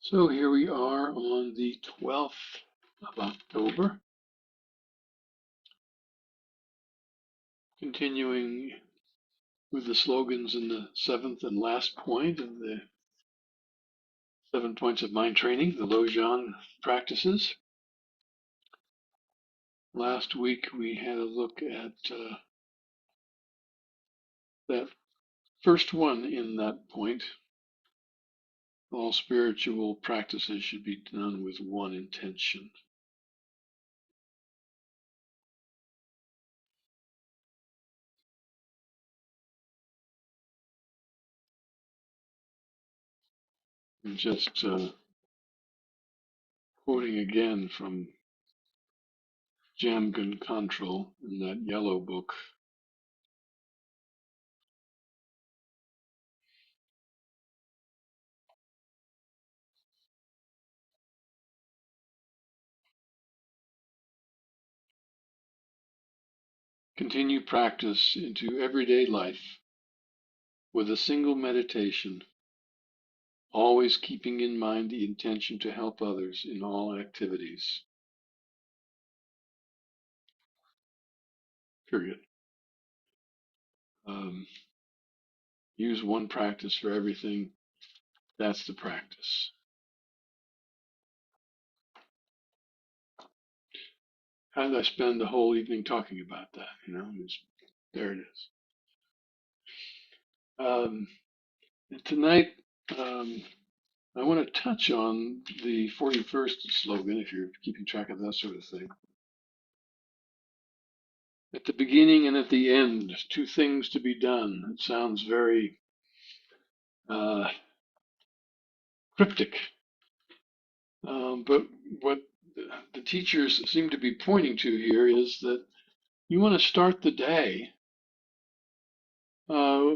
So here we are on the 12th of October, continuing with the slogans in the seventh and last point of the 7 points of mind training, the Lojong practices. Last week we had a look at that first one in that point. All spiritual practices should be done with one intention. And just quoting again from Jamgon Control in that yellow book. Continue practice into everyday life with a single meditation, always keeping in mind the intention to help others in all activities. Period. Um, use one practice for everything. That's the practice. How did I spend the whole evening talking about that? There it is. Um, tonight, um, I want to touch on the 41st slogan, if you're keeping track of that sort of thing. At the beginning and at the end, two things to be done. It sounds very uh, cryptic, but what the teachers seem to be pointing to here is that you want to start the day uh,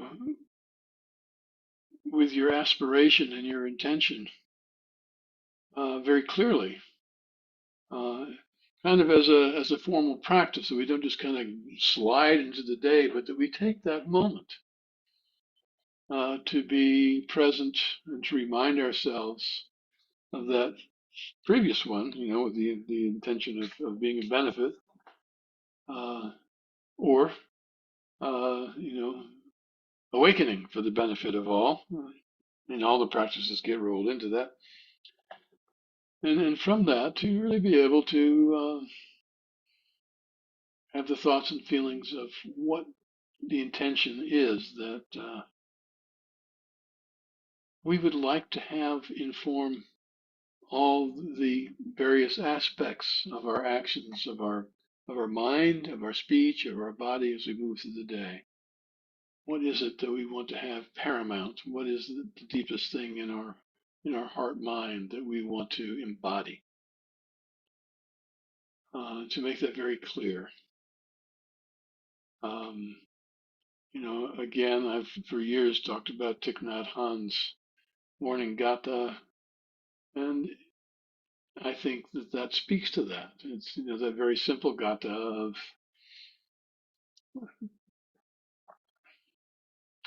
with your aspiration and your intention very clearly, uh, kind of as a formal practice, so we don't just kind of slide into the day, but that we take that moment to be present and to remind ourselves of that previous one, with the intention of being a benefit, uh, or awakening for the benefit of all, and all the practices get rolled into that. And from that, to really be able to have the thoughts and feelings of what the intention is that we would like to have inform all the various aspects of our actions, of our mind, of our speech, of our body as we move through the day. What is it that we want to have paramount? What is the deepest thing in our heart mind that we want to embody? To make that very clear. Um, again, I've for years talked about Thich Nhat Hanh's morning gatha, and I think that speaks to that. It's that very simple gatha of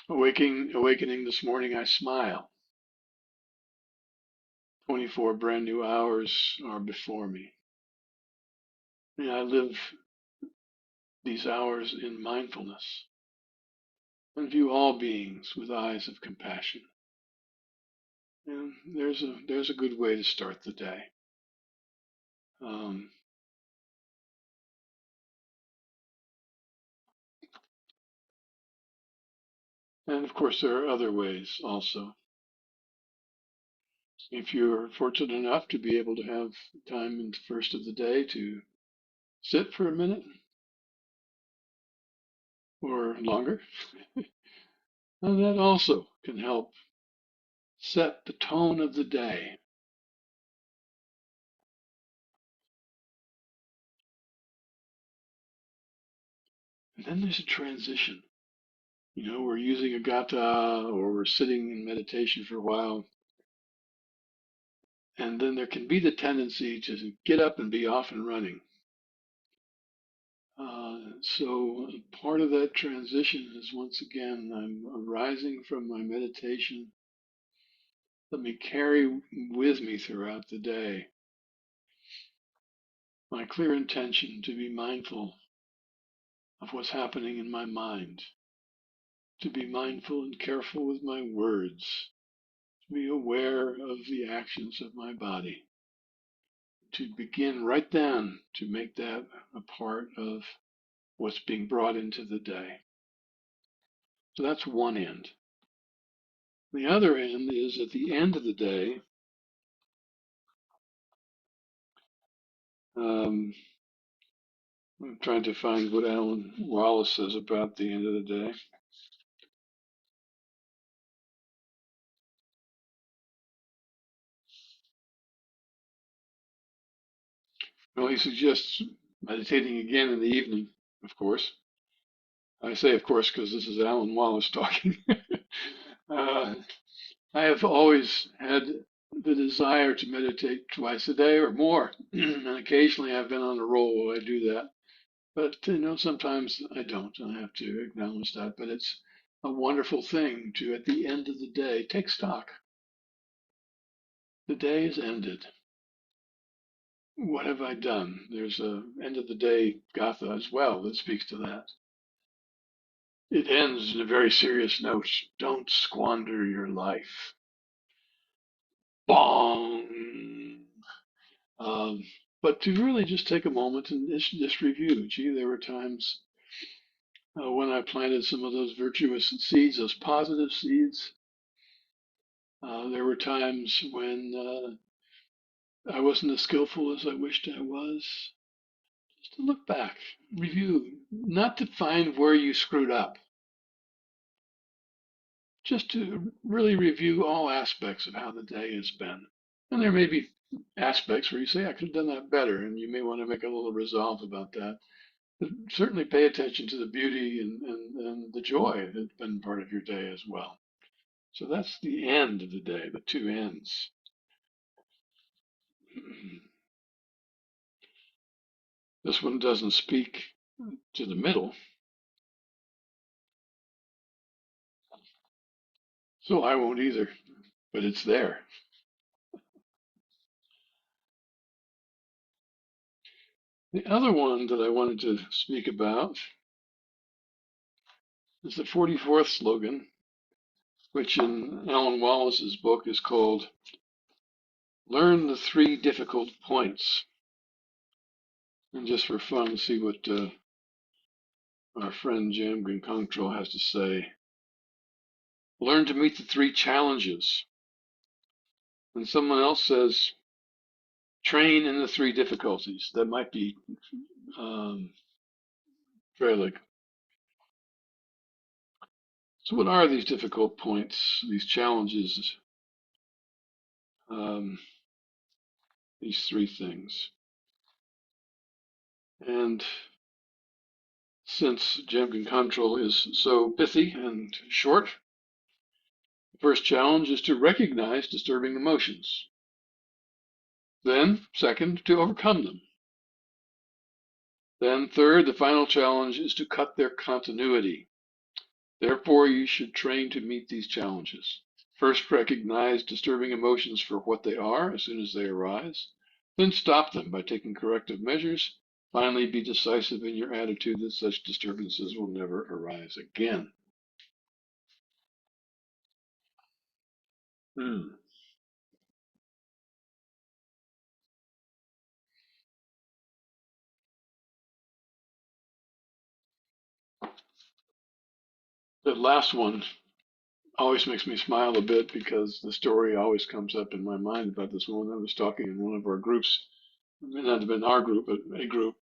awakening this morning. I smile. 24 brand new hours are before me. And I live these hours in mindfulness and view all beings with eyes of compassion. And there's a good way to start the day. Um, and of course, there are other ways also. If you're fortunate enough to be able to have time in the first of the day to sit for a minute or longer, and that also can help set the tone of the day. And then there's a transition. We're using a gatha or we're sitting in meditation for a while. And then there can be the tendency to get up and be off and running. So part of that transition is once again, I'm arising from my meditation Let me carry with me throughout the day my clear intention to be mindful of what's happening in my mind, to be mindful and careful with my words, to be aware of the actions of my body, to begin right then to make that a part of what's being brought into the day. So that's one end. The other end is at the end of the day, um, I'm trying to find what Alan Wallace says about the end of the day. Well, he suggests meditating again in the evening, of course. I say, of course, because this is Alan Wallace talking. uh, I have always had the desire to meditate twice a day or more, and occasionally I've been on a roll where I do that. But sometimes I don't. I have to acknowledge that. But it's a wonderful thing to, at the end of the day, take stock. The day is ended. What have I done? There's a end of the day gatha as well that speaks to that. It ends in a very serious note. Don't squander your life. Bong. Um, but to really just take a moment and just review. Gee, there were times when I planted some of those virtuous seeds, those positive seeds. There were times when I wasn't as skillful as I wished I was. Just to look back, review, not to find where you screwed up, just to really review all aspects of how the day has been. And there may be aspects where you say, I could have done that better, and you may want to make a little resolve about that. But certainly pay attention to the beauty and the joy that's been part of your day as well. So that's the end of the day, the two ends. This one doesn't speak to the middle, so I won't either, but it's there. The other one that I wanted to speak about is the 44th slogan, which in Alan Wallace's book is called Learn the Three Difficult Points. And just for fun, see what our friend Jim Control has to say. Learn to meet the three challenges. And someone else says, train in the three difficulties. That might be Trailig. So what are these difficult points, these challenges, um, these three things? And since Jamkin Control is so pithy and short, the first challenge is to recognize disturbing emotions. Then, second, to overcome them. Then, third, the final challenge is to cut their continuity. Therefore, you should train to meet these challenges. First, recognize disturbing emotions for what they are as soon as they arise. Then stop them by taking corrective measures. Finally, be decisive in your attitude that such disturbances will never arise again. Hmm. The last one always makes me smile a bit because the story always comes up in my mind about this woman that was talking in one of our groups. It may not have been our group, but a group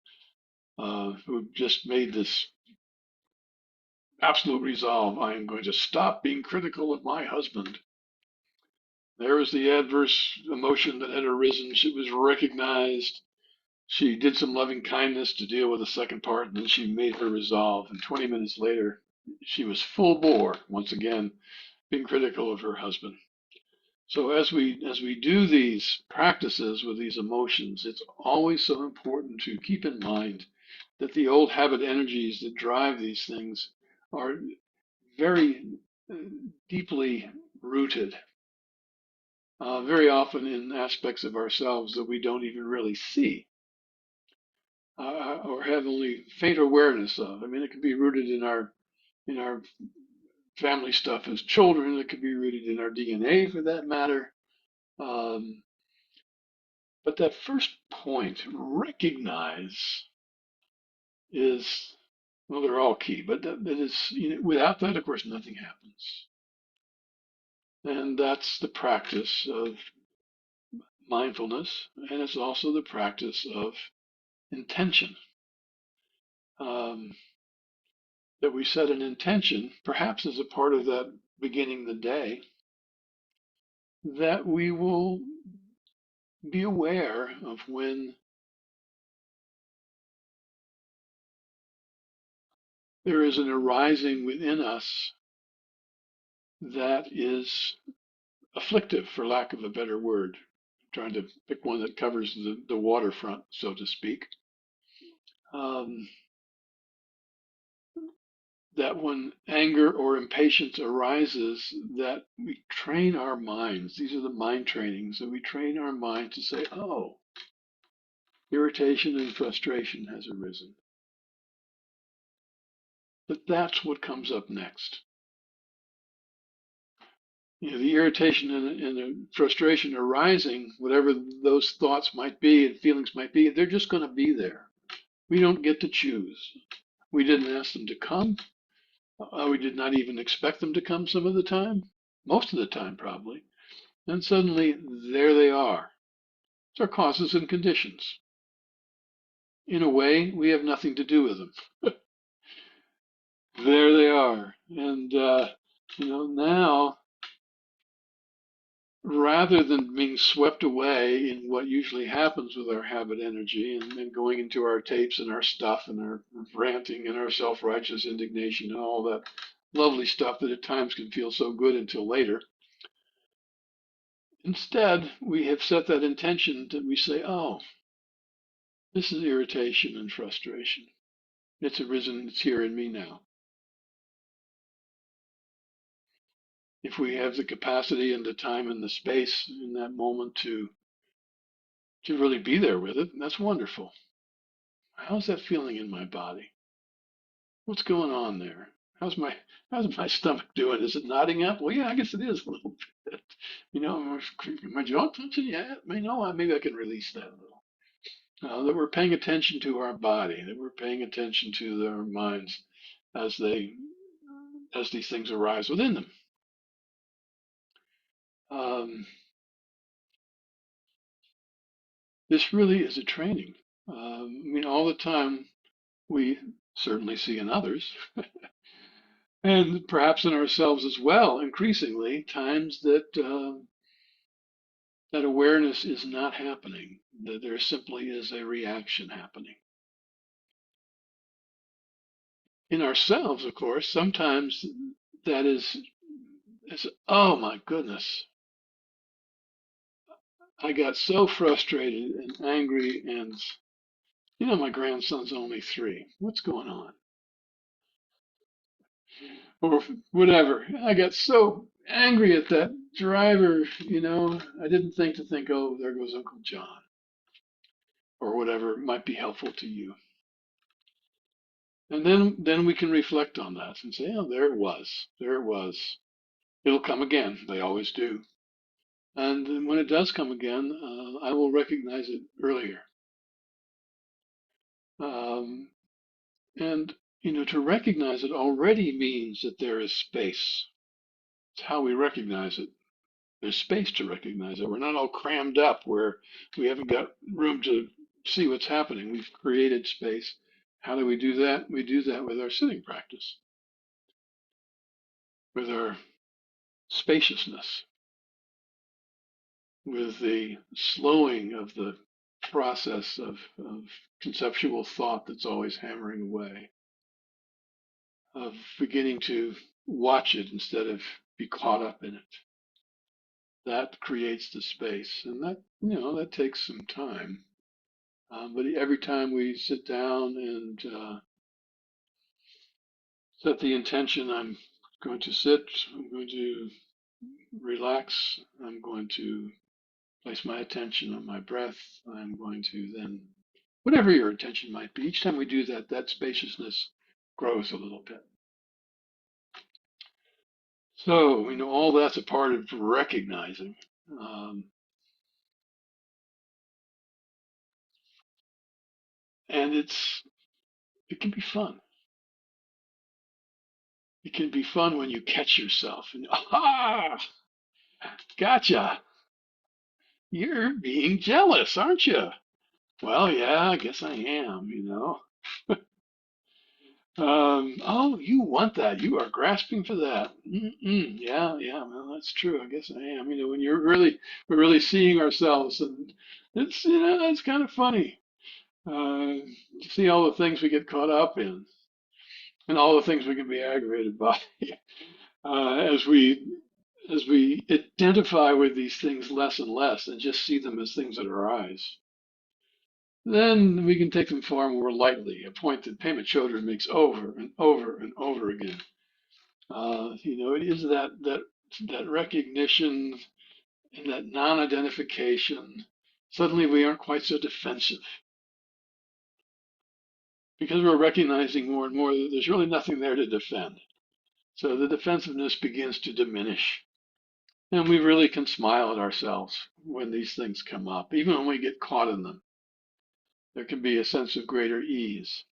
who just made this absolute resolve. I am going to stop being critical of my husband. There was the adverse emotion that had arisen. She was recognized. She did some loving kindness to deal with the second part, and then she made her resolve. And 20 minutes later, she was full bore, once again, being critical of her husband. So as we do these practices with these emotions, it's always so important to keep in mind that the old habit energies that drive these things are very deeply rooted. very often in aspects of ourselves that we don't even really see or have only faint awareness of. I mean, it could be rooted in our family stuff as children. It could be rooted in our DNA, for that matter. Um, but that first point, recognize, is well, they're all key, but that is, without that, of course, nothing happens. And that's the practice of mindfulness, and it's also the practice of intention. Um, that we set an intention, perhaps as a part of that beginning the day, that we will be aware of when there is an arising within us that is afflictive, for lack of a better word. I'm trying to pick one that covers the waterfront, so to speak. Um, that when anger or impatience arises, that we train our minds. These are the mind trainings that we train our mind to say, oh, irritation and frustration has arisen. But that's what comes up next. The irritation and the frustration arising, whatever those thoughts might be and feelings might be, they're just going to be there. We don't get to choose. We didn't ask them to come. We did not even expect them to come some of the time, most of the time, probably. And suddenly, there they are. It's our causes and conditions. In a way, we have nothing to do with them. There they are. And, now rather than being swept away in what usually happens with our habit energy and going into our tapes and our stuff and our ranting and our self-righteous indignation and all that lovely stuff that at times can feel so good until later. Instead, we have set that intention that we say, oh, this is irritation and frustration. It's arisen, it's here in me now. If we have the capacity and the time and the space in that moment to really be there with it, that's wonderful. How's that feeling in my body? What's going on there? How's my stomach doing? Is it nodding up? Well, yeah, I guess it is a little bit. My jaw tension? Yeah, maybe I can release that a little. That we're paying attention to our body, that we're paying attention to our minds as as these things arise within them. Um, this really is a training. All the time we certainly see in others, and perhaps in ourselves as well, increasingly, times that awareness is not happening, that there simply is a reaction happening. In ourselves, of course, sometimes that is, oh my goodness, I got so frustrated and angry, and my grandson's only 3. What's going on? Or whatever. I got so angry at that driver, I didn't think, oh, there goes Uncle John, or whatever might be helpful to you. And then we can reflect on that and say, oh, there it was. There it was. It'll come again. They always do. And when it does come again, I will recognize it earlier. Um, and, to recognize it already means that there is space. It's how we recognize it. There's space to recognize it. We're not all crammed up where we haven't got room to see what's happening. We've created space. How do we do that? We do that with our sitting practice, with our spaciousness, with the slowing of the process of conceptual thought that's always hammering away, of beginning to watch it instead of be caught up in it. That creates the space, and that takes some time. But every time we sit down and set the intention, I'm going to sit, I'm going to relax. I'm going to place my attention on my breath. I'm going to then, whatever your intention might be, each time we do that, that spaciousness grows a little bit. So, all that's a part of recognizing. Um, and it can be fun. It can be fun when you catch yourself and, aha, gotcha. You're being jealous, aren't you? Well, yeah, I guess I am. Oh, you want that. You are grasping for that. Mm-mm, yeah, yeah, well, that's true. I guess I am. When we're really seeing ourselves, and it's kind of funny. To see all the things we get caught up in, and all the things we can be aggravated by, as we identify with these things less and less, and just see them as things that arise. Then we can take them far more lightly, a point that Pema Chodron makes over and over and over again. It is that recognition and that non-identification. Suddenly, we aren't quite so defensive because we're recognizing more and more that there's really nothing there to defend. So the defensiveness begins to diminish, and we really can smile at ourselves when these things come up, even when we get caught in them. There can be a sense of greater ease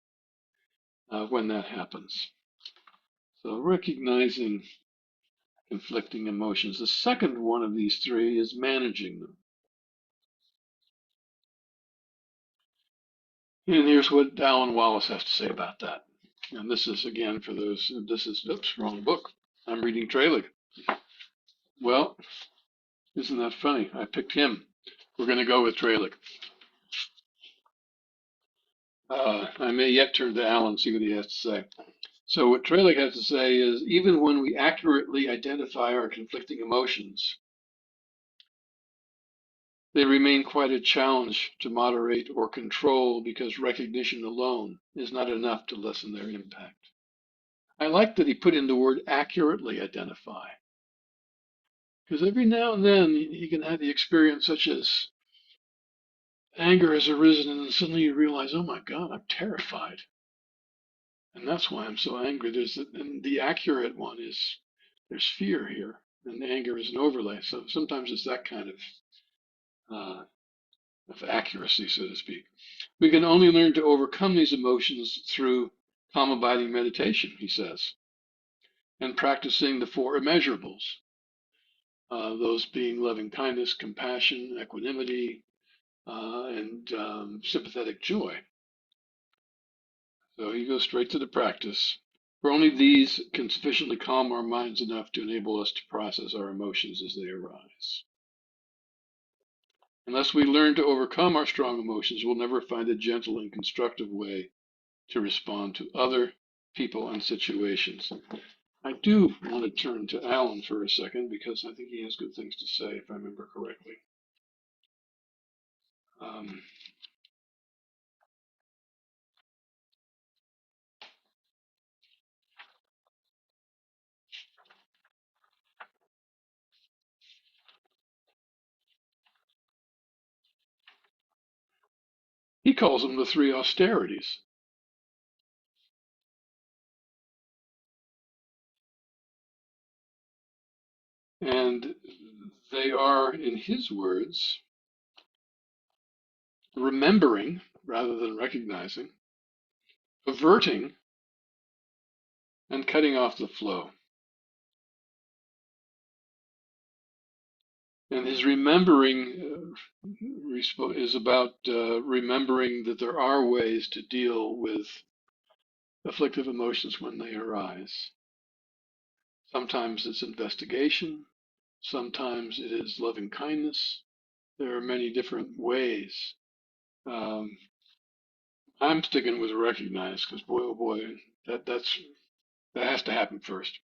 when that happens. So recognizing conflicting emotions. The second one of these three is managing them. And here's what Alan Wallace has to say about that. And this is, again, for those, oops, wrong book. I'm reading Trailig. Well, isn't that funny? I picked him. We're going to go with Trailig. I may yet turn to Alan and see what he has to say. So what Trailig has to say is, even when we accurately identify our conflicting emotions, they remain quite a challenge to moderate or control because recognition alone is not enough to lessen their impact. I like that he put in the word accurately identify, because every now and then you can have the experience such as anger has arisen and then suddenly you realize, oh my God, I'm terrified. And that's why I'm so angry. And the accurate one is there's fear here, and anger is an overlay. So sometimes it's that kind of accuracy, so to speak. We can only learn to overcome these emotions through calm abiding meditation, he says, and practicing the four immeasurables, those being loving kindness, compassion, equanimity, and sympathetic joy. So he goes straight to the practice. For only these can sufficiently calm our minds enough to enable us to process our emotions as they arise. Unless we learn to overcome our strong emotions, we'll never find a gentle and constructive way to respond to other people and situations. I do want to turn to Alan for a second because I think he has good things to say, if I remember correctly. Um, he calls them the three austerities. And they are, in his words, remembering rather than recognizing, averting, and cutting off the flow. And his remembering is about remembering that there are ways to deal with afflictive emotions when they arise. Sometimes it's investigation, sometimes it is loving kindness. There are many different ways. Um, I'm sticking with recognize because boy, oh boy, that has to happen first.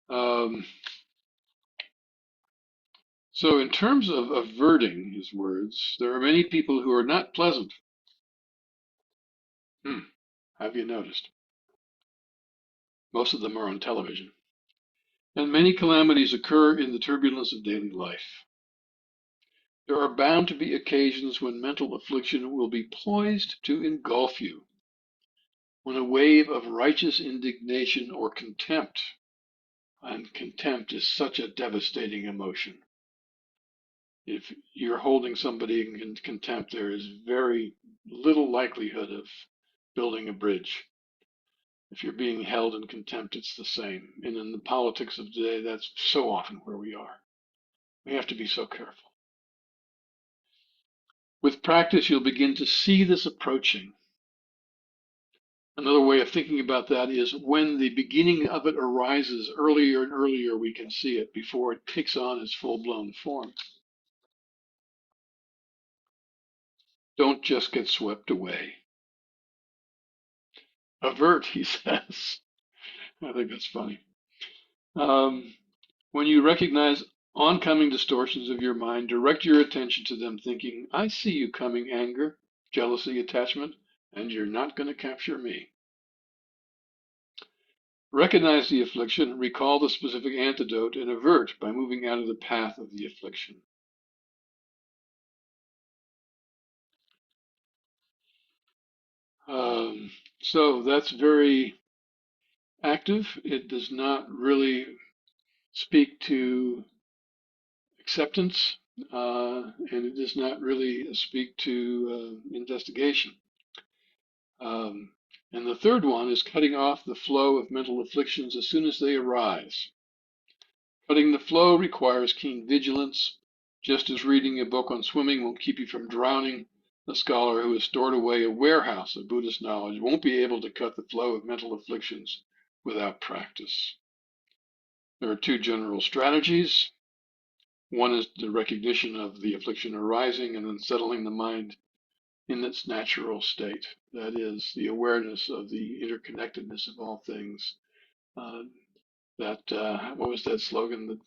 Um, so, in terms of averting his words, there are many people who are not pleasant. Have you noticed? Most of them are on television. And many calamities occur in the turbulence of daily life. There are bound to be occasions when mental affliction will be poised to engulf you, when a wave of righteous indignation or contempt, and contempt is such a devastating emotion. If you're holding somebody in contempt, there is very little likelihood of building a bridge. If you're being held in contempt, it's the same. And in the politics of today, that's so often where we are. We have to be so careful. With practice, you'll begin to see this approaching. Another way of thinking about that is when the beginning of it arises earlier and earlier, we can see it before it takes on its full-blown form. Don't just get swept away. Avert, he says. I think that's funny. Um, when you recognize oncoming distortions of your mind, direct your attention to them, thinking, I see you coming, anger, jealousy, attachment, and you're not going to capture me. Recognize the affliction, recall the specific antidote, and avert by moving out of the path of the affliction. So that's very active. It does not really speak to acceptance, and it does not really speak to investigation. Um, and the third one is cutting off the flow of mental afflictions as soon as they arise. Cutting the flow requires keen vigilance. Just as reading a book on swimming won't keep you from drowning, a scholar who has stored away a warehouse of Buddhist knowledge won't be able to cut the flow of mental afflictions without practice. There are two general strategies. One is the recognition of the affliction arising and then settling the mind in its natural state. That is, the awareness of the interconnectedness of all things. Uh, what was that slogan that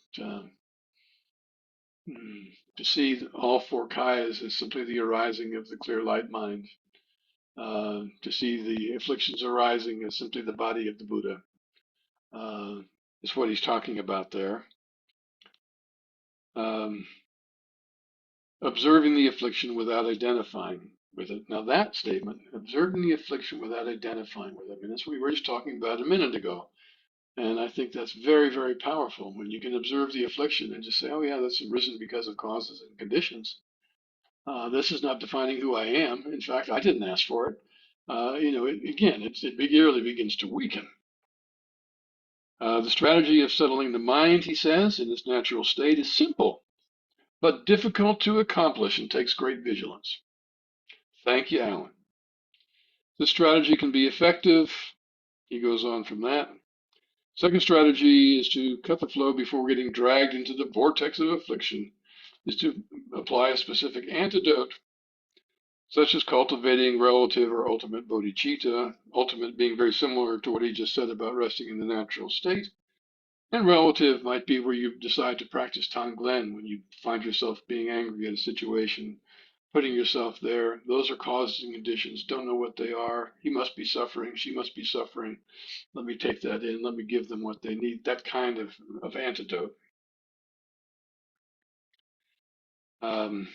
to see all four kayas is simply the arising of the clear light mind. To see the afflictions arising is simply the body of the Buddha. Is what he's talking about there. Um, observing the affliction without identifying with it. Now that statement, observing the affliction without identifying with it, I mean, that's what we were just talking about a minute ago. And I think that's very, very powerful when you can observe the affliction and just say, oh yeah, that's arisen because of causes and conditions. This is not defining who I am. In fact, I didn't ask for it. It really begins to weaken. The strategy of settling the mind, he says, in its natural state is simple, but difficult to accomplish and takes great vigilance. Thank you, Alan. This strategy can be effective. He goes on from that. Second strategy is to cut the flow before getting dragged into the vortex of affliction, is to apply a specific antidote, such as cultivating relative or ultimate bodhicitta, ultimate being very similar to what he just said about resting in the natural state. And relative might be where you decide to practice Tonglen when you find yourself being angry at a situation, putting yourself there. Those are causes and conditions. Don't know what they are. He must be suffering. She must be suffering. Let me take that in. Let me give them what they need. That kind of antidote. Um,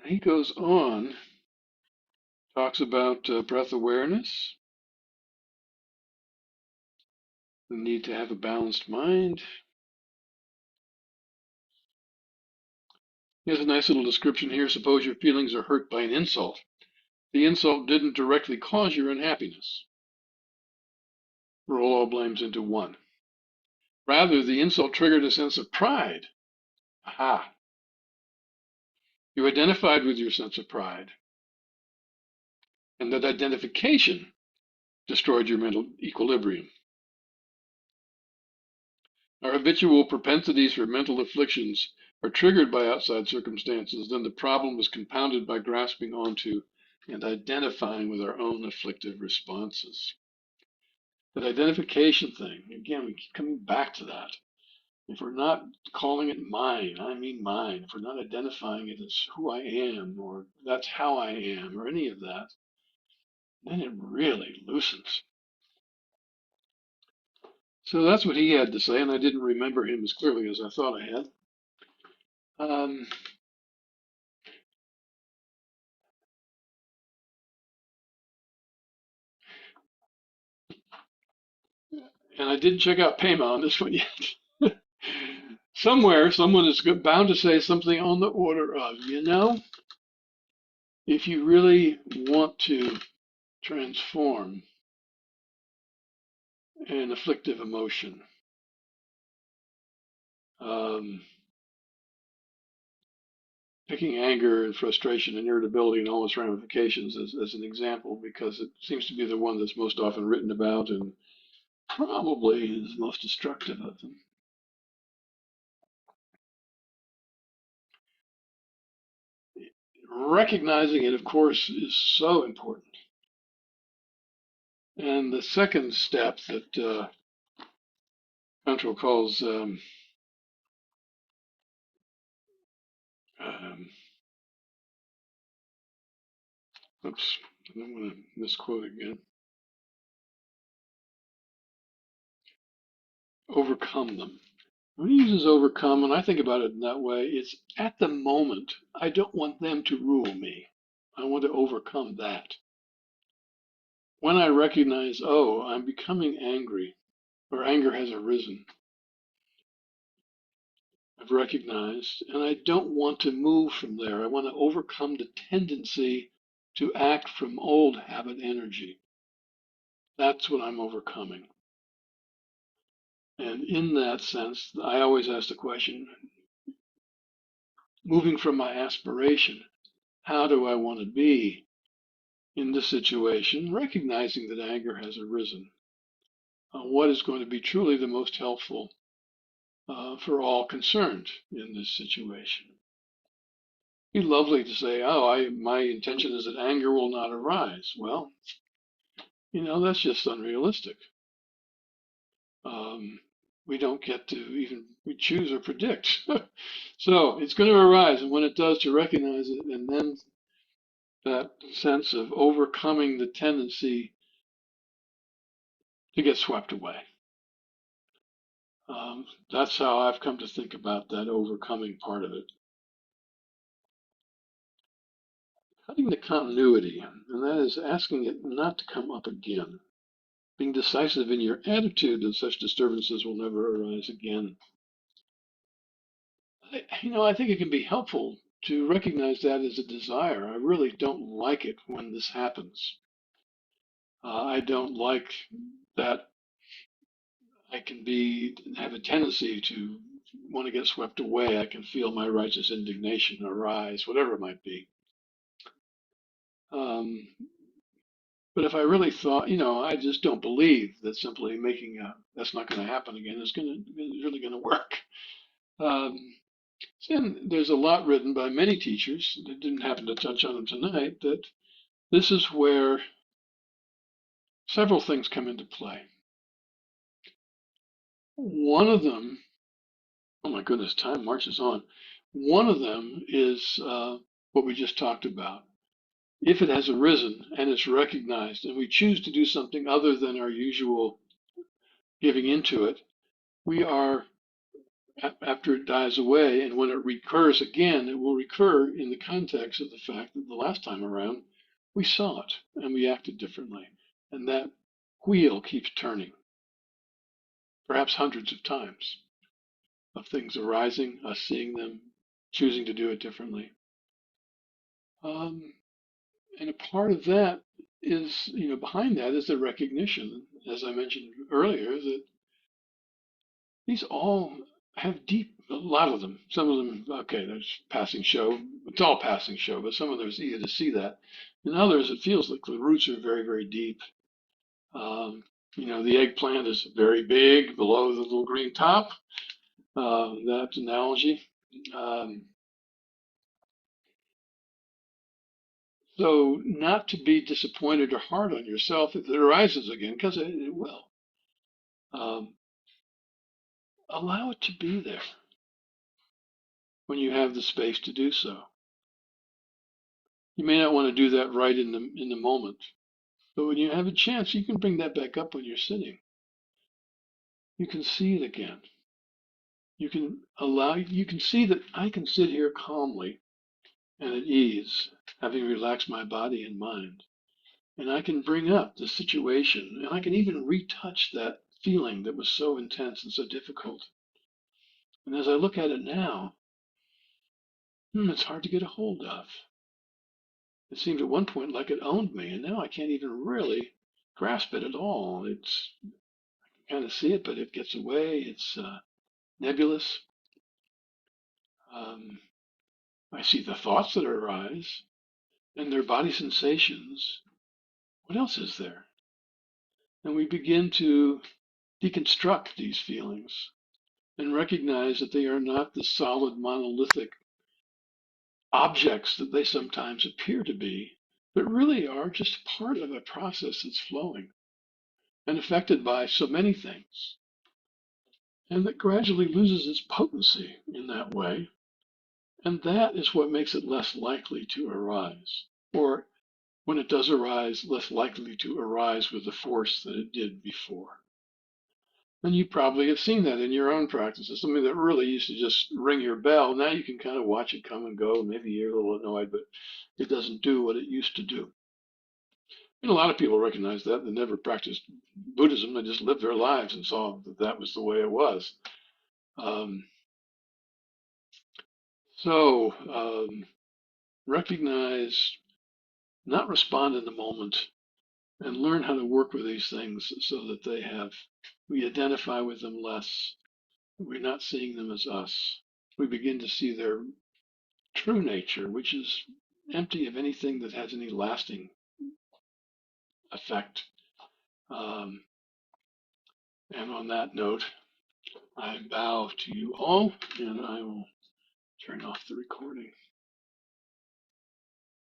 he goes on, talks about breath awareness, the need to have a balanced mind. He has a nice little description here. Suppose your feelings are hurt by an insult. The insult didn't directly cause your unhappiness. Roll all blames into one. Rather, the insult triggered a sense of pride. Aha. You identified with your sense of pride. And that identification destroyed your mental equilibrium. Our habitual propensities for mental afflictions are triggered by outside circumstances, then the problem is compounded by grasping onto and identifying with our own afflictive responses. That identification thing, again, we keep coming back to that. If we're not calling it mine, I mean mine, if we're not identifying it as who I am or that's how I am or any of that, then it really loosens. So that's what he had to say, and I didn't remember him as clearly as I thought I had. Um, and I didn't check out Pema on this one yet. Somewhere, someone is bound to say something on the order of, if you really want to transform an afflictive emotion, um, picking anger and frustration and irritability and all its ramifications as an example, because it seems to be the one that's most often written about and probably is most destructive of them. Recognizing it, of course, is so important. And the second step that Control calls, um, oops, I don't want to misquote again, overcome them. When he uses overcome, and I think about it in that way, it's at the moment, I don't want them to rule me. I want to overcome that. When I recognize, oh, I'm becoming angry, or anger has arisen, I've recognized, and I don't want to move from there. I want to overcome the tendency to act from old habit energy. That's what I'm overcoming. And in that sense, I always ask the question, moving from my aspiration, how do I want to be in this situation, recognizing that anger has arisen? What is going to be truly the most helpful for all concerned in this situation? It'd be lovely to say, oh, my intention is that anger will not arise. Well, that's just unrealistic. Um, we don't get to even choose or predict. So it's going to arise, and when it does, to recognize it, and then that sense of overcoming the tendency to get swept away. That's how I've come to think about that overcoming part of it. Cutting the continuity, and that is asking it not to come up again. Being decisive in your attitude that such disturbances will never arise again. I think it can be helpful to recognize that as a desire. I really don't like it when this happens. I don't like that I can have a tendency to want to get swept away. I can feel my righteous indignation arise, whatever it might be. Um, but if I really thought, I just don't believe that simply making that's not going to happen again is really going to work. Um, and there's a lot written by many teachers that didn't happen to touch on them tonight. That this is where several things come into play. One of them, oh my goodness, time marches on. One of them is what we just talked about. If it has arisen and it's recognized, and we choose to do something other than our usual giving into it, we are, after it dies away, and when it recurs again, it will recur in the context of the fact that the last time around we saw it and we acted differently. And that wheel keeps turning, perhaps hundreds of times, of things arising, us seeing them, choosing to do it differently. Um, and a part of that is, behind that is the recognition, as I mentioned earlier, that these all have a lot of them. Some of them, okay, there's passing show. It's all passing show, but some of them it's easy to see that. In others, it feels like the roots are very, very deep. The eggplant is very big below the little green top. That analogy. Um, So not to be disappointed or hard on yourself if it arises again, because it will. Um, Allow it to be there when you have the space to do so. You may not want to do that right in the moment, but when you have a chance, you can bring that back up when you're sitting. you can see it again. You can see that I can sit here calmly and at ease, having relaxed my body and mind. And I can bring up the situation, and I can even retouch that feeling that was so intense and so difficult. And as I look at it now, it's hard to get a hold of. It seemed at one point like it owned me, and now I can't even really grasp it at all. It's I kind of see it, but it gets away. It's nebulous. Um, I see the thoughts that arise and their body sensations. What else is there? And we begin to deconstruct these feelings and recognize that they are not the solid monolithic objects that they sometimes appear to be, but really are just part of a process that's flowing and affected by so many things, and that gradually loses its potency in that way. And that is what makes it less likely to arise, or when it does arise, less likely to arise with the force that it did before. And you probably have seen that in your own practices. Something that really used to just ring your bell. Now you can kind of watch it come and go. Maybe you're a little annoyed, but it doesn't do what it used to do. And a lot of people recognize that. They never practiced Buddhism. They just lived their lives and saw that that was the way it was. Um, so recognize, not respond in the moment, and learn how to work with these things so that we identify with them less. We're not seeing them as us. We begin to see their true nature, which is empty of anything that has any lasting effect. Um, and on that note, I bow to you all, and I will turn off the recording.